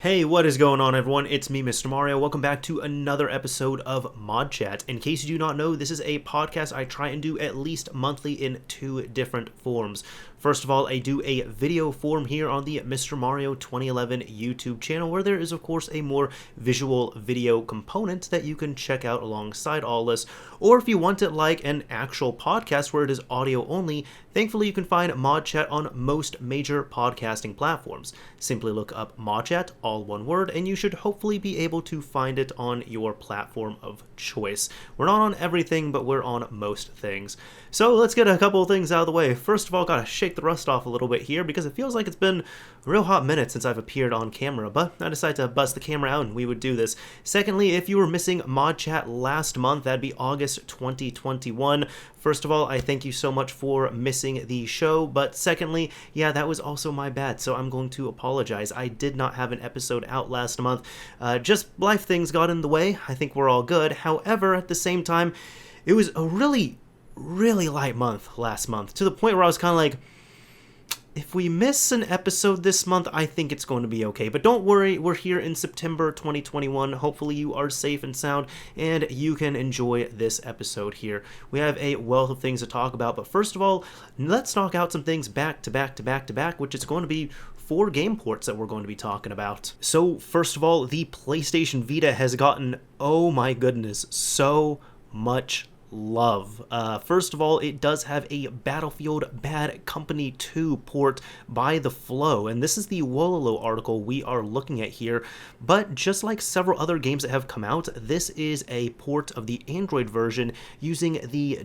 Hey, what is going on, everyone? It's me, Mr. Mario. Welcome back to another episode of ModChat. In case you do not know, this is a podcast I try and do at least monthly in two different forms. First of all, I do a video form here on the Mr. Mario 2011 YouTube channel, where there is, of course, a more visual video component that you can check out alongside all this. Or if you want it like an actual podcast where it is audio only, thankfully you can find ModChat on most major podcasting platforms. Simply look up ModChat, all one word, and you should hopefully be able to find it on your platform of choice. We're not on everything, but we're on most things. So let's get a couple of things out of the way. First of all, gotta shake the rust off a little bit here because it feels like it's been a real hot minute since I've appeared on camera, but I decided to bust the camera out and we would do this. Secondly, if you were missing ModChat last month, that'd be August 2021. First of all, I thank you so much for missing the show, but secondly, yeah, that was also my bad, so I'm going to apologize. I did not have an episode out last month. Just life things got in the way. I think we're all good. However, at the same time, it was a really light month last month, to the point where I was kind of like, if we miss an episode this month, I think it's going to be okay. But don't worry, we're here in September 2021. Hopefully you are safe and sound, and you can enjoy this episode here. We have a wealth of things to talk about, but first of all, let's knock out some things back to back, which is going to be 4 game ports that we're going to be talking about. So first of all, the PlayStation Vita has gotten, oh my goodness, so much love. First of all, it does have a Battlefield Bad Company 2 port by The Flow, and this is the Wololo article we are looking at here, but just like several other games that have come out, this is a port of the Android version using the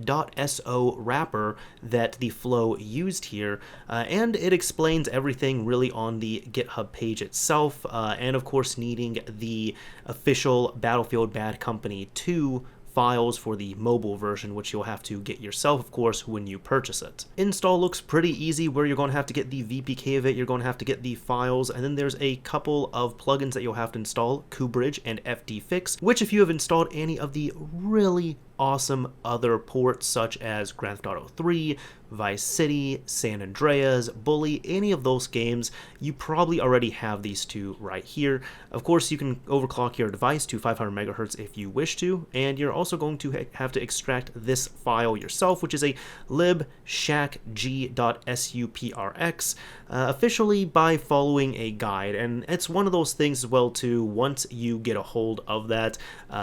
.so wrapper that The Flow used here, and it explains everything really on the GitHub page itself, and of course needing the official Battlefield Bad Company 2 files for the mobile version, which you'll have to get yourself, of course, when you purchase it. Install looks pretty easy, where you're going to have to get the VPK of it, you're going to have to get the files, and then there's a couple of plugins that you'll have to install, KubeBridge and FDFix, which if you have installed any of the really awesome other ports such as Grand Theft Auto 3, Vice City, San Andreas, Bully, any of those games, you probably already have these two right here. Of course, you can overclock your device to 500 megahertz if you wish to, and you're also going to have to extract this file yourself, which is a libshacg.suprx, officially by following a guide, and it's one of those things as well too, once you get a hold of that,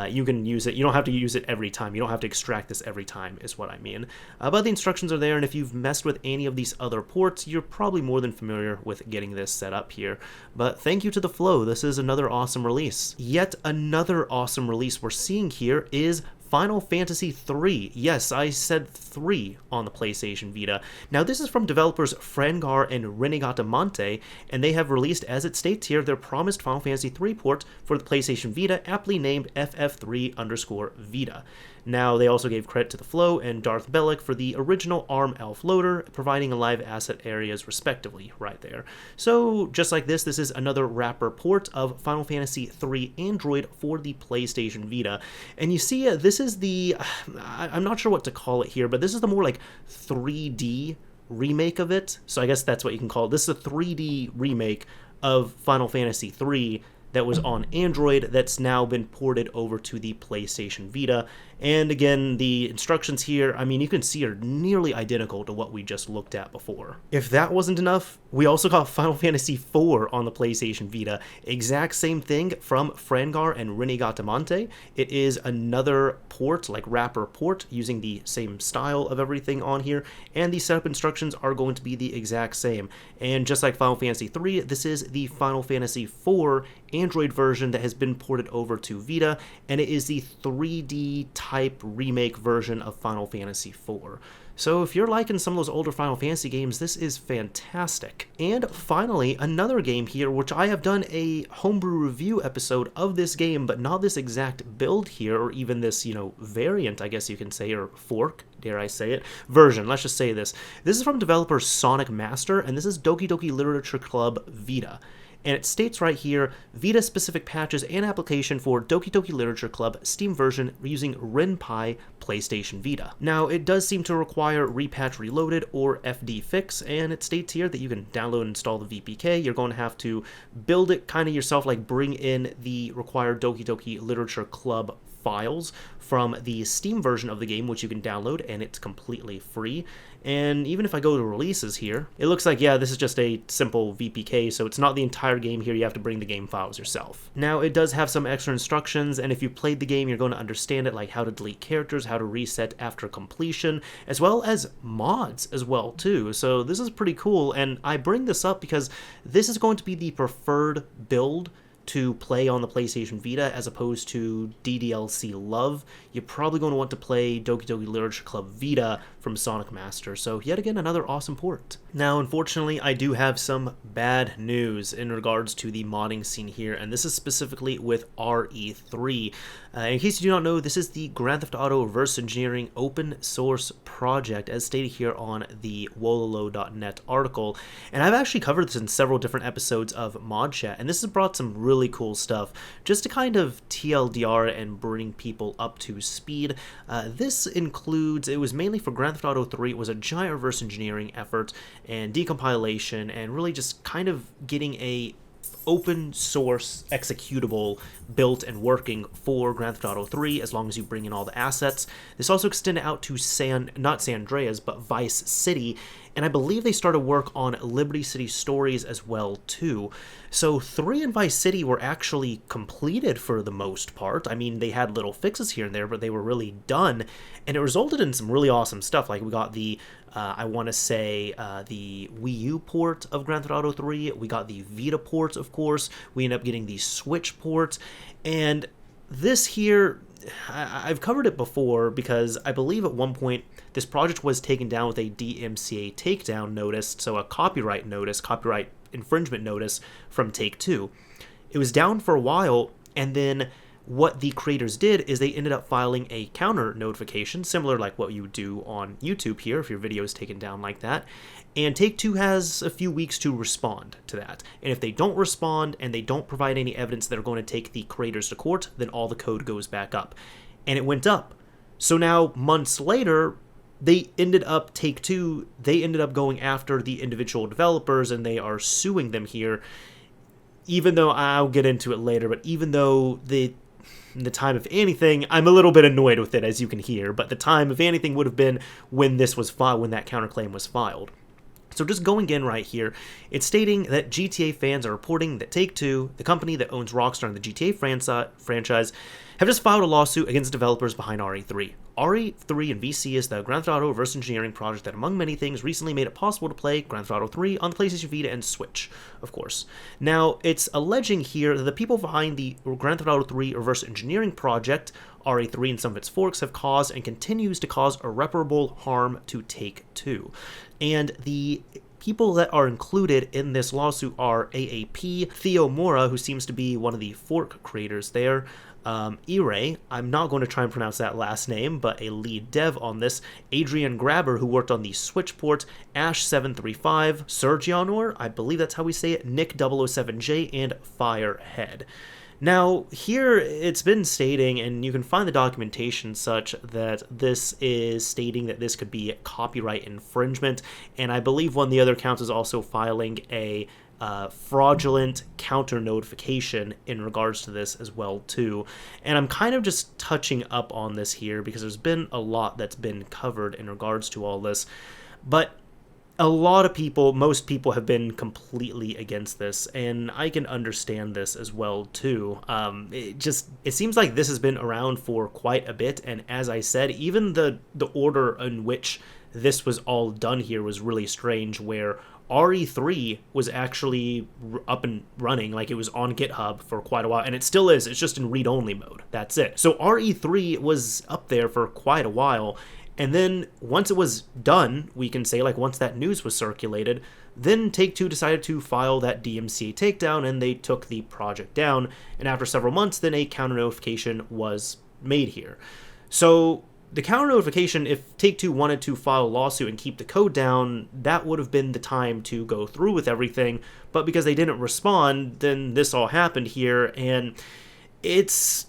you can use it. You don't have to use it every time. You don't have to extract this every time, is what I mean. But the instructions are there, and if you've messed with any of these other ports, you're probably more than familiar with getting this set up here. But thank you to The Flow, this is another awesome release. Yet another awesome release we're seeing here is Final Fantasy III. Yes, I said 3 on the PlayStation Vita. Now, this is from developers Frangar and Renegatamante, and they have released, as it states here, their promised Final Fantasy III port for the PlayStation Vita, aptly named FF3_Vita. Now, they also gave credit to The Flow and Darth Bellic for the original ARM Elf loader, providing live asset areas respectively, right there. So, just like this is another wrapper port of Final Fantasy III Android for the PlayStation Vita. And you see, this is the, I'm not sure what to call it here, but this is the more like 3D remake of it. So I guess that's what you can call it. This is a 3D remake of Final Fantasy III that was on Android that's now been ported over to the PlayStation Vita. And again, the instructions here, I mean, you can see are nearly identical to what we just looked at before. If that wasn't enough, we also got Final Fantasy IV on the PlayStation Vita. Exact same thing from Frangar and Renegatamante. It is another port, like wrapper port, using the same style of everything on here, and the setup instructions are going to be the exact same. And just like Final Fantasy III, this is the Final Fantasy IV Android version that has been ported over to Vita, and it is the 3D type remake version of Final Fantasy IV. So if you're liking some of those older Final Fantasy games, this is fantastic. And finally, another game here, which I have done a homebrew review episode of this game, but not this exact build here, or even this, variant, I guess you can say, or fork, dare I say it, version, let's just say this. This is from developer Sonic Master, and this is Doki Doki Literature Club Vita. and it states right here, Vita specific patches and application for Doki Doki Literature Club Steam version using re3 PlayStation Vita. Now, it does seem to require repatch reloaded or FD fix, and it states here that you can download and install the VPK. You're going to have to build it kind of yourself, like bring in the required Doki Doki Literature Club files from the Steam version of the game, which you can download, and it's completely free. And even if I go to releases here, it looks like, yeah, this is just a simple VPK, so it's not the entire game here. You have to bring the game files yourself. Now, it does have some extra instructions, and if you played the game, you're going to understand it, like how to delete characters, how to reset after completion, as well as mods as well, too. So this is pretty cool, and I bring this up because this is going to be the preferred build to play on the PlayStation Vita as opposed to DDLC Love. You're probably going to want to play Doki Doki Literature Club Vita from Sonic Master, so yet again another awesome port. Now, unfortunately, I do have some bad news in regards to the modding scene here, and this is specifically with RE3. In case you do not know, this is the Grand Theft Auto reverse engineering open source project, as stated here on the wololo.net article, and I've actually covered this in several different episodes of ModChat, and this has brought some really cool stuff just to kind of TLDR and bring people up to speed. This includes, it was mainly for Grand Theft Auto 3, it was a giant reverse engineering effort and decompilation and really just kind of getting a open source executable built and working for Grand Theft Auto 3 as long as you bring in all the assets. This also extended out to not San Andreas, but Vice City, and I believe they started work on Liberty City Stories as well too. So 3 and Vice City were actually completed for the most part. I mean, they had little fixes here and there, but they were really done, and it resulted in some really awesome stuff. Like we got the I want to say the Wii U port of Grand Theft Auto 3, we got the Vita port, of course, we ended up getting the Switch port, and this here, I've covered it before because I believe at one point this project was taken down with a DMCA takedown notice, so a copyright notice, copyright infringement notice from Take-Two. It was down for a while, and then what the creators did is they ended up filing a counter notification, similar like what you would do on YouTube here if your video is taken down like that, and Take-Two has a few weeks to respond to that. And if they don't respond and they don't provide any evidence that are going to take the creators to court, then all the code goes back up. And it went up. So now, months later, Take-Two, they ended up going after the individual developers, and they are suing them here, even though, I'll get into it later, but even though the time, if anything, I'm a little bit annoyed with it, as you can hear, but the time, if anything, would have been when this was filed, when that counterclaim was filed. So just going in right here, it's stating that GTA fans are reporting that Take-Two, the company that owns Rockstar and the GTA franchise, have just filed a lawsuit against developers behind RE3. RE3 and VC is the Grand Theft Auto reverse engineering project that, among many things, recently made it possible to play Grand Theft Auto 3 on the PlayStation Vita and Switch, of course. Now, it's alleging here that the people behind the Grand Theft Auto 3 reverse engineering project, RE3 and some of its forks, have caused and continues to cause irreparable harm to Take-Two. And the people that are included in this lawsuit are AAP, Theo Mora, who seems to be one of the fork creators there, Ire, I'm not going to try and pronounce that last name, but a lead dev on this, Adrian Grabber, who worked on the Switch port, Ash735, Sergionor, I believe that's how we say it, Nick007J, and Firehead. Now, here it's been stating, and you can find the documentation such, that this is stating that this could be copyright infringement, and I believe one of the other counts is also filing a fraudulent counter notification in regards to this as well too. And I'm kind of just touching up on this here because there's been a lot that's been covered in regards to all this, but a lot of people, most people have been completely against this, and I can understand this as well too. It seems like this has been around for quite a bit, and as I said, even the order in which this was all done here was really strange, where RE3 was actually up and running, like it was on GitHub for quite a while, and it still is, it's just in read-only mode, that's it. So RE3 was up there for quite a while, and then once it was done, we can say, like once that news was circulated, then Take-Two decided to file that DMCA takedown, and they took the project down, and after several months, then a counter notification was made here. So the counter notification, if Take-Two wanted to file a lawsuit and keep the code down, that would have been the time to go through with everything. But because they didn't respond, then this all happened here, and it's...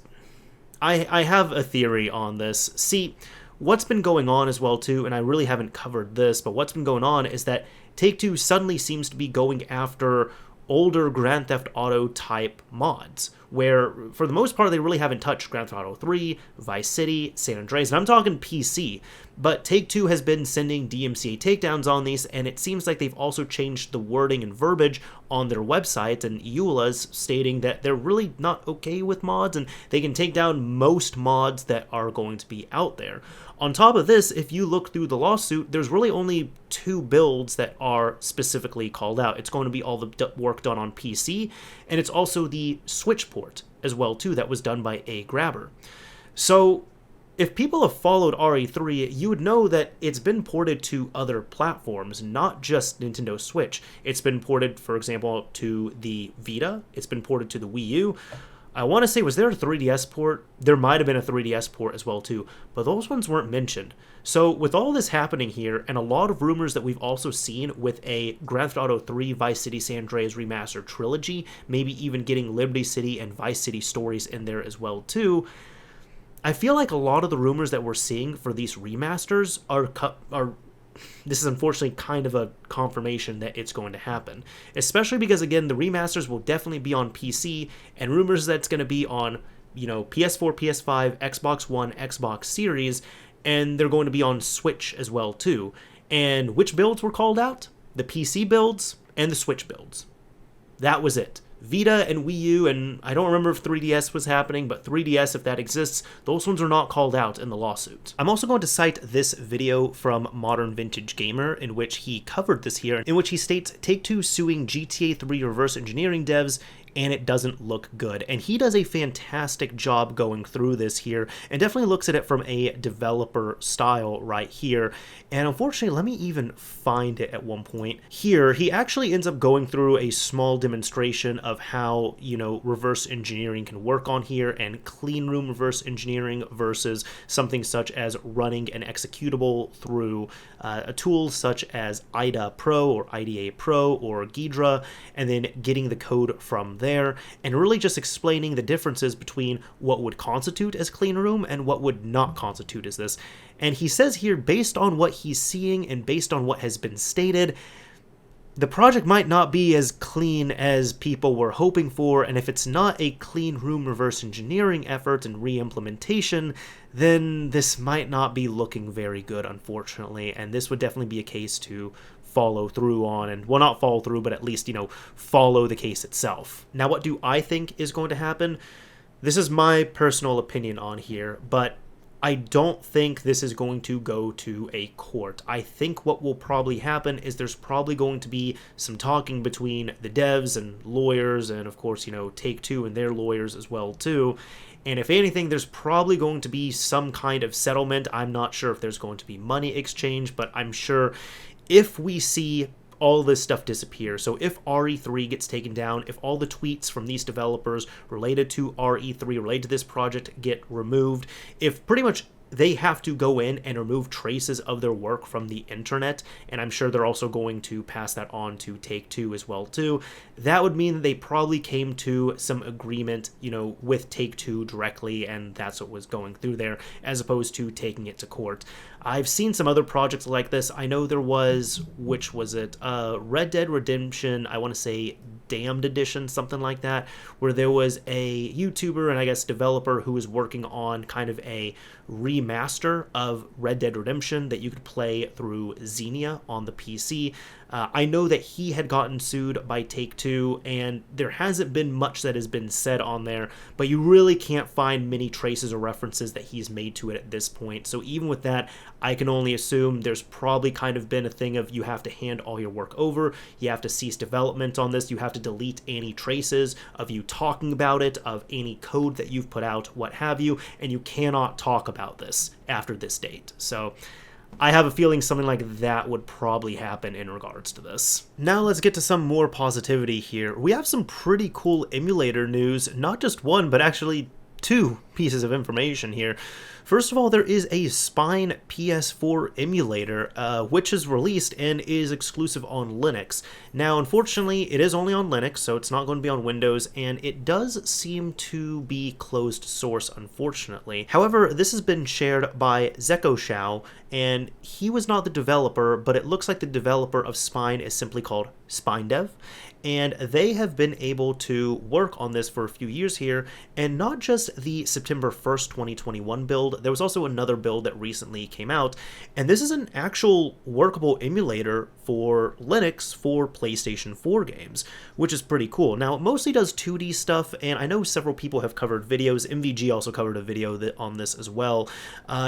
I have a theory on this. See, what's been going on as well, too, and I really haven't covered this, but what's been going on is that Take-Two suddenly seems to be going after older Grand Theft Auto type mods, where for the most part they really haven't touched Grand Theft Auto 3, Vice City, San Andreas, and I'm talking PC, but Take-Two has been sending DMCA takedowns on these, and it seems like they've also changed the wording and verbiage on their website and EULAs, stating that they're really not okay with mods and they can take down most mods that are going to be out there. On top of this, if you look through the lawsuit, there's really only 2 builds that are specifically called out. It's going to be all the work done on PC, and it's also the Switch port as well too that was done by A Grabber. So if people have followed RE3, you would know that it's been ported to other platforms, not just Nintendo Switch. It's been ported, for example, to the Vita. It's been ported to the Wii U. I want to say, was there a 3DS port? There might have been a 3DS port as well too, but those ones weren't mentioned. So with all this happening here, and a lot of rumors that we've also seen with a Grand Theft Auto 3 Vice City San Andreas remastered trilogy, maybe even getting Liberty City and Vice City stories in there as well too, I feel like a lot of the rumors that we're seeing for these remasters are this is unfortunately kind of a confirmation that it's going to happen. Especially because, again, the remasters will definitely be on PC, and rumors that it's going to be on, PS4, PS5, Xbox One, Xbox Series, and they're going to be on Switch as well, too. And which builds were called out? The PC builds and the Switch builds. That was it. Vita and Wii U, and I don't remember if 3DS was happening, but 3DS, if that exists, those ones are not called out in the lawsuit. I'm also going to cite this video from Modern Vintage Gamer, in which he covered this here, in which he states, Take-Two suing GTA 3 reverse engineering devs, and it doesn't look good. And he does a fantastic job going through this here, and definitely looks at it from a developer style right here. And unfortunately, let me even find it at one point. Here, he actually ends up going through a small demonstration of how, reverse engineering can work on here, and clean room reverse engineering versus something such as running an executable through a tool such as IDA Pro or IDA Pro or Ghidra, and then getting the code from there, and really just explaining the differences between what would constitute as clean room and what would not constitute as this. And he says here, based on what he's seeing and based on what has been stated, the project might not be as clean as people were hoping for, and if it's not a clean room reverse engineering effort and re-implementation, then this might not be looking very good, unfortunately, and this would definitely be a case to follow through on, and well, not follow through, but at least, follow the case itself. Now, what do I think is going to happen? This is my personal opinion on here, but I don't think this is going to go to a court. I think what will probably happen is there's probably going to be some talking between the devs and lawyers, and of course, Take-Two and their lawyers as well too. And if anything, there's probably going to be some kind of settlement. I'm not sure if there's going to be money exchange, but I'm sure if we see all this stuff disappear, so if RE3 gets taken down, if all the tweets from these developers related to RE3, related to this project, get removed, if pretty much they have to go in and remove traces of their work from the internet, and I'm sure they're also going to pass that on to Take-Two as well too, that would mean that they probably came to some agreement, with Take-Two directly, and that's what was going through there, as opposed to taking it to court. I've seen some other projects like this. I know there was, which was it, Red Dead Redemption, I want to say Damned Edition, something like that, where there was a YouTuber and I guess developer who was working on kind of a remaster of Red Dead Redemption that you could play through Xenia on the PC. I know that he had gotten sued by Take-Two, and there hasn't been much that has been said on there, but you really can't find many traces or references that he's made to it at this point. So even with that, I can only assume there's probably kind of been a thing of you have to hand all your work over, you have to cease development on this, you have to delete any traces of you talking about it, of any code that you've put out, what have you, and you cannot talk about this after this date. So I have a feeling something like that would probably happen in regards to this. Now let's get to some more positivity here. We have some pretty cool emulator news, not just one, but actually two pieces of information here. First of all, there is a Spine PS4 emulator, which is released and is exclusive on Linux. Now, unfortunately, it is only on Linux, so it's not going to be on Windows, and it does seem to be closed source, unfortunately. However, this has been shared by ZekoShao, and he was not the developer, but it looks like the developer of Spine is simply called SpineDev, and they have been able to work on this for a few years here, and not just the September 1st, 2021 build, there was also another build that recently came out, and this is an actual workable emulator for Linux for PlayStation 4 games, which is pretty cool. Now, it mostly does 2D stuff, and I know several people have covered videos. MVG also covered a video on this as well,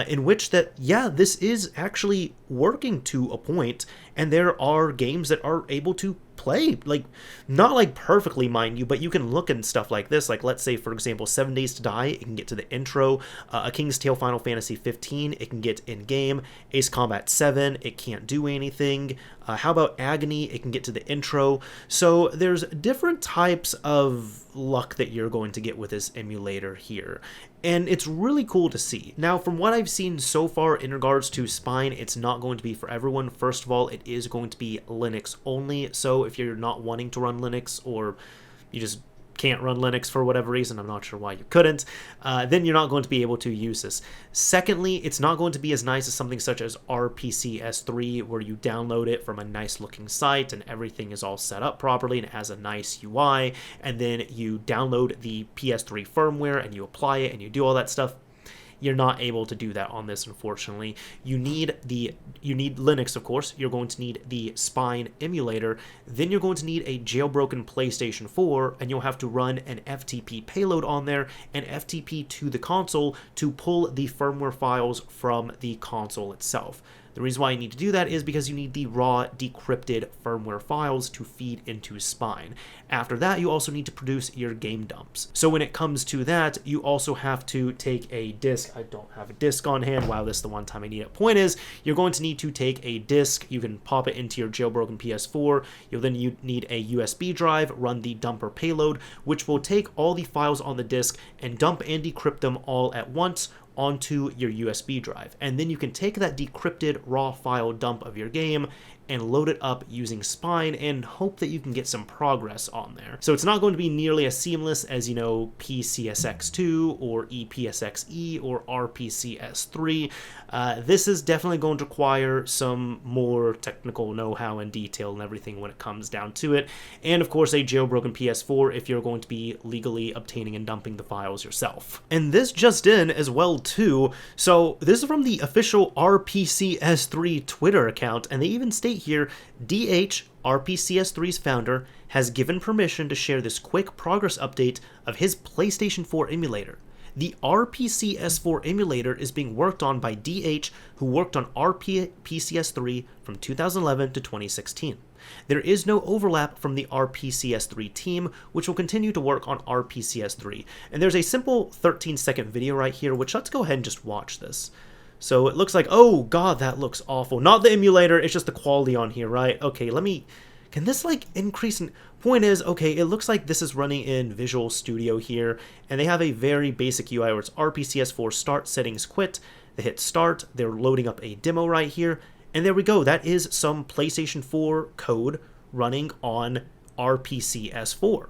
in which this is actually working to a point, and there are games that are able to play, like, not like perfectly, mind you, but you can look and stuff like this. Like, let's say, for example, 7 Days to Die, it can get to the intro. A King's Tale Final Fantasy 15, it can get in-game. Ace Combat 7, it can't do anything. How about Agony? It can get to the intro. So there's different types of luck that you're going to get with this emulator here, and it's really cool to see. Now, from what I've seen so far in regards to Spine, it's not going to be for everyone. First of all, it is going to be Linux only, so if you're not wanting to run Linux, or you just can't run Linux for whatever reason, I'm not sure why you couldn't, then you're not going to be able to use this. Secondly, it's not going to be as nice as something such as RPCS4, where you download it from a nice looking site and everything is all set up properly and it has a nice UI, and then you download the PS3 firmware and you apply it and you do all that stuff. You're not able to do that on this, unfortunately. You need Linux, of course. You're going to need the Spine emulator. Then you're going to need a jailbroken PlayStation 4, and you'll have to run an FTP payload on there and FTP to the console to pull the firmware files from the console itself. The reason why you need to do that is because you need the raw decrypted firmware files to feed into Spine. After that, you also need to produce your game dumps. So when it comes to that, you also have to take a disk. I don't have a disk on hand. Wow, this is the one time I need it. Point is, you're going to need to take a disk. You can pop it into your jailbroken PS4. You'll then need a USB drive, run the dumper payload, which will take all the files on the disk and dump and decrypt them all at once onto your USB drive. And then you can take that decrypted raw file dump of your game and load it up using Spine and hope that you can get some progress on there. So it's not going to be nearly as seamless as, you know, PCSX2 or EPSXE or RPCS3. This is definitely going to require some more technical know-how and detail and everything when it comes down to it. And of course, a jailbroken PS4 if you're going to be legally obtaining and dumping the files yourself. And this just in as well too. So this is from the official RPCS3 Twitter account, and they even state here, DH, RPCS3's founder, has given permission to share this quick progress update of his PlayStation 4 emulator. The RPCS4 emulator is being worked on by DH, who worked on RPCS3 from 2011 to 2016. There is no overlap from the RPCS3 team, which will continue to work on RPCS3. And there's a simple 13-second video right here, which let's go ahead and just watch this. So it looks like, oh god, that looks awful. Not the emulator, it's just the quality on here, right? Okay, can this like increase in... Point is, okay, it looks like this is running in Visual Studio here, and they have a very basic UI where it's RPCS4 start, settings quit. They hit start, they're loading up a demo right here, and there we go. That is some PlayStation 4 code running on RPCS4,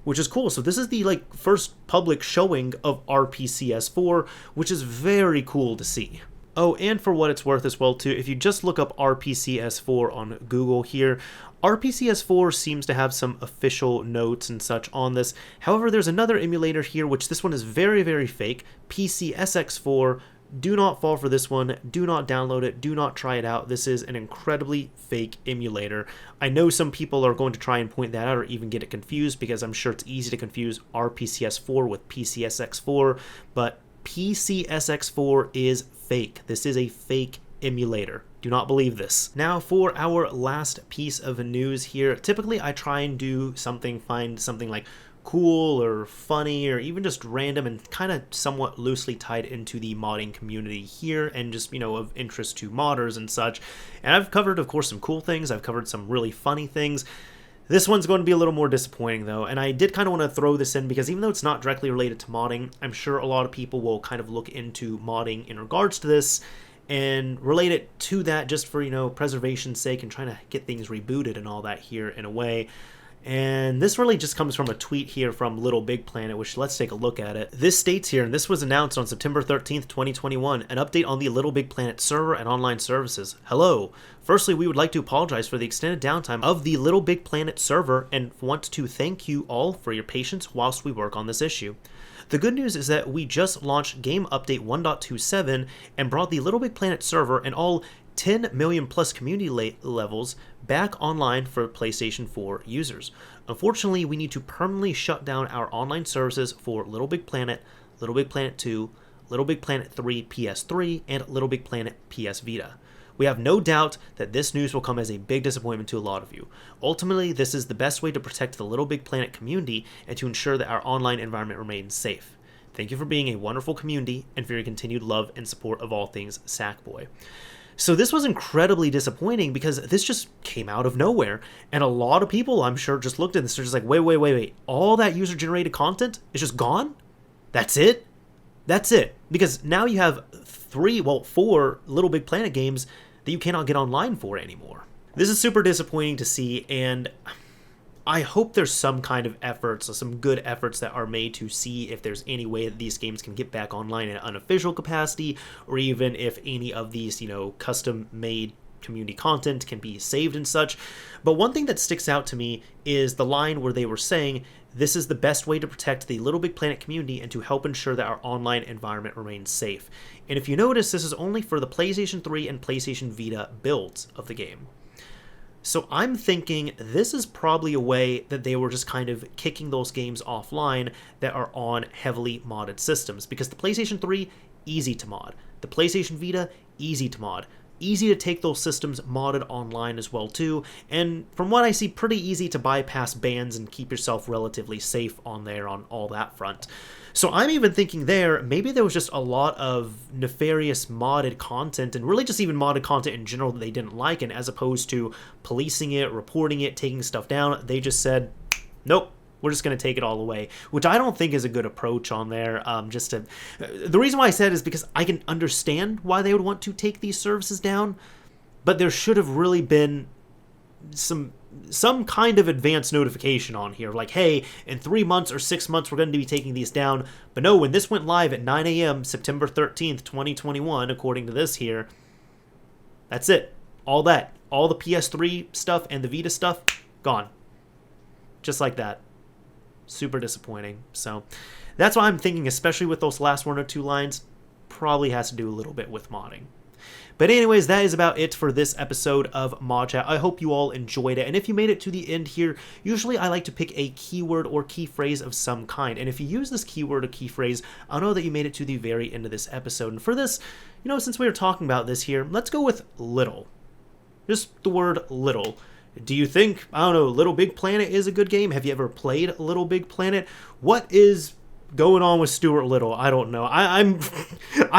which is cool. So this is the first public showing of RPCS4, which is very cool to see. Oh, and for what it's worth as well too, if you just look up RPCS4 on Google here, RPCS4 seems to have some official notes and such on this. However, there's another emulator here, which this one is very, very fake, PCSX4. Do not fall for this one. Do not download it. Do not try it out. This is an incredibly fake emulator. I know some people are going to try and point that out or even get it confused, because I'm sure it's easy to confuse RPCS4 with PCSX4, but PCSX4 is fake. This is a fake emulator. Do not believe this. Now for our last piece of news here. Typically I try and do something, find something like cool or funny or even just random and kind of somewhat loosely tied into the modding community here and just, you know, of interest to modders and such. And I've covered, of course, some cool things. I've covered some really funny things. This one's going to be a little more disappointing though, and I did kind of want to throw this in because even though it's not directly related to modding, I'm sure a lot of people will kind of look into modding in regards to this and relate it to that just for, preservation's sake and trying to get things rebooted and all that here in a way. And this really just comes from a tweet here from LittleBigPlanet, which let's take a look at it. This states here, and this was announced on September 13th, 2021, an update on the LittleBigPlanet server and online services. Hello. Firstly, we would like to apologize for the extended downtime of the LittleBigPlanet server and want to thank you all for your patience whilst we work on this issue. The good news is that we just launched Game Update 1.27 and brought the LittleBigPlanet server and all 10 million plus community levels back online for PlayStation 4 users. Unfortunately, we need to permanently shut down our online services for LittleBigPlanet, LittleBigPlanet 2, LittleBigPlanet 3 PS3, and LittleBigPlanet PS Vita. We have no doubt that this news will come as a big disappointment to a lot of you. Ultimately, this is the best way to protect the LittleBigPlanet community and to ensure that our online environment remains safe. Thank you for being a wonderful community and for your continued love and support of all things Sackboy. So this was incredibly disappointing because this just came out of nowhere. And a lot of people, I'm sure, just looked at this. They're just like, wait. All that user-generated content is just gone? That's it? That's it. Because now you have 4 LittleBigPlanet games that you cannot get online for anymore. This is super disappointing to see, and I hope there's some kind of efforts, some good efforts that are made to see if there's any way that these games can get back online in an unofficial capacity, or even if any of these, custom-made community content can be saved and such. But one thing that sticks out to me is the line where they were saying, this is the best way to protect the LittleBigPlanet community and to help ensure that our online environment remains safe. And if you notice, this is only for the PlayStation 3 and PlayStation Vita builds of the game. So I'm thinking this is probably a way that they were just kind of kicking those games offline that are on heavily modded systems. Because the PlayStation 3, easy to mod. The PlayStation Vita, easy to mod. Easy to take those systems modded online as well too, and from what I see, pretty easy to bypass bans and keep yourself relatively safe on there on all that front. So I'm even thinking maybe there was just a lot of nefarious modded content, and really just even modded content in general that they didn't like, and as opposed to policing it, reporting it, taking stuff down, they just said, nope. We're just going to take it all away, which I don't think is a good approach on there. The reason why I said is because I can understand why they would want to take these services down, but there should have really been some kind of advance notification on here, like, hey, in 3 months or 6 months, we're going to be taking these down. But no, when this went live at 9 a.m., September 13th, 2021, according to this here, that's it. All the PS3 stuff and the Vita stuff, gone. Just like that. Super disappointing. So that's why I'm thinking, especially with those last 1 or 2 lines, probably has to do a little bit with modding. But anyways, that is about it for this episode of ModChat. I hope you all enjoyed it. And if you made it to the end here, usually I like to pick a keyword or key phrase of some kind. And if you use this keyword or key phrase, I'll know that you made it to the very end of this episode. And for this, since we were talking about this here, let's go with little. Just the word little. Do you think, LittleBigPlanet is a good game? Have you ever played LittleBigPlanet? What is going on with Stuart Little? I don't know. I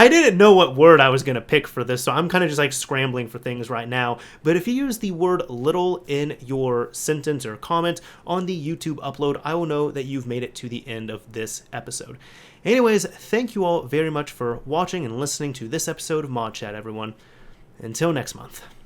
didn't know what word I was going to pick for this, so I'm kind of just like scrambling for things right now. But if you use the word little in your sentence or comment on the YouTube upload, I will know that you've made it to the end of this episode. Anyways, thank you all very much for watching and listening to this episode of ModChat, everyone. Until next month.